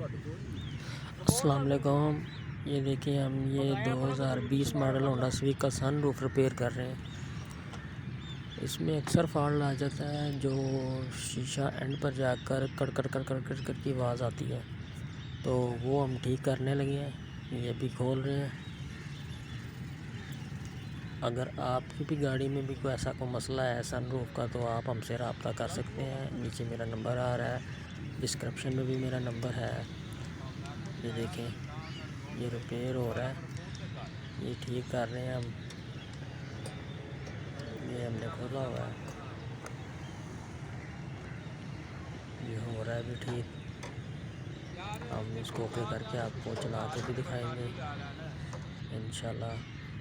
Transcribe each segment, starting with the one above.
अस्सलाम वालेकुम। ये देखिए हम ये 2020 मॉडल होंडा सिविक का सनरूफ रिपेयर कर रहे हैं। इसमें अक्सर फॉल्ट आ जाता है, जो शीशा एंड पर जाकर कड़ की आवाज़ आती है, तो वो हम ठीक करने लगे हैं। ये भी खोल रहे हैं। अगर आपकी भी गाड़ी में भी कोई ऐसा कोई मसला है सनरूफ का, तो आप हमसे रब्ता कर सकते हैं। नीचे मेरा नंबर आ रहा है, डिस्क्रिप्शन में भी मेरा नंबर है। ये देखें, ये रिपेयर हो रहा है, ये ठीक कर रहे हैं हम। ये हमने खोला हुआ है, ये हो रहा है भी ठीक। हम इसको ओके करके आपको चला के भी दिखाएंगे इंशाल्लाह।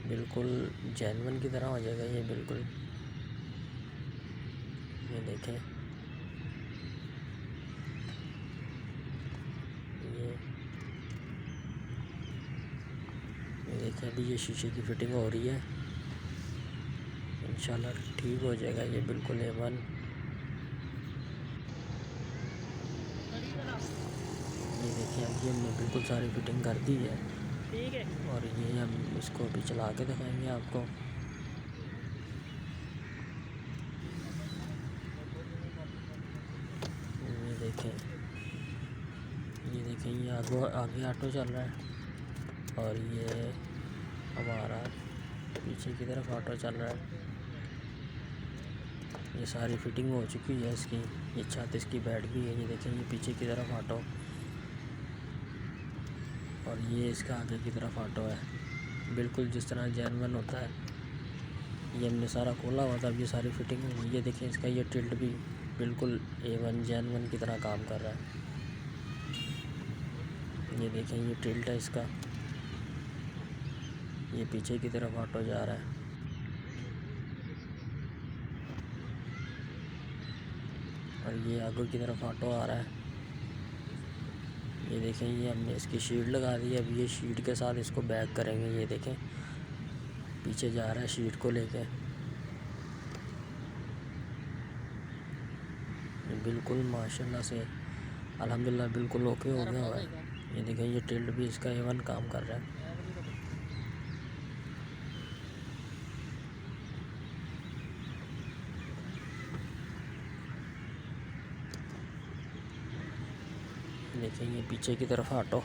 बिल्कुल जेन्युइन की तरह हो जाएगा ये, बिल्कुल। ये देखें, ये देखें, अभी ये शीशे की फिटिंग हो रही है। इंशाल्लाह ठीक हो जाएगा ये, बिल्कुल A1। ये देखिए, अब ये हमने बिल्कुल सारी फिटिंग कर दी है, ठीक है। और ये हम इसको भी चला के दिखाएंगे आपको। ये देखें, ये देखें, ये आगे ऑटो चल रहा है, और ये हमारा पीछे की तरफ ऑटो चल रहा है। ये सारी फिटिंग हो चुकी है इसकी। ये छत इसकी बैठ गई है। ये देखें, ये पीछे की तरफ ऑटो, और ये इसका आगे की तरफ ऑटो है, बिल्कुल जिस तरह जेन्युइन होता है। ये हमने सारा खोला हुआ था, अब ये सारी फिटिंग हुई। ये देखें, इसका ये टिल्ट भी बिल्कुल A1 जेन्युइन की तरह काम कर रहा है। ये देखें, ये टिल्ट है इसका, ये पीछे की तरफ ऑटो जा रहा है, और ये आगे की तरफ ऑटो आ रहा है। ये देखें, ये हमने इसकी शीट लगा दी है। अब ये शीट के साथ इसको बैक करेंगे। ये देखें, पीछे जा रहा है शीट को लेके। बिल्कुल माशाल्लाह से अल्हम्दुलिल्लाह बिल्कुल ओके हो गया हुआ है। ये देखें, ये टिल्ट भी इसका A1 काम कर रहा है। देखें, ये पीछे की तरफ ऑटो।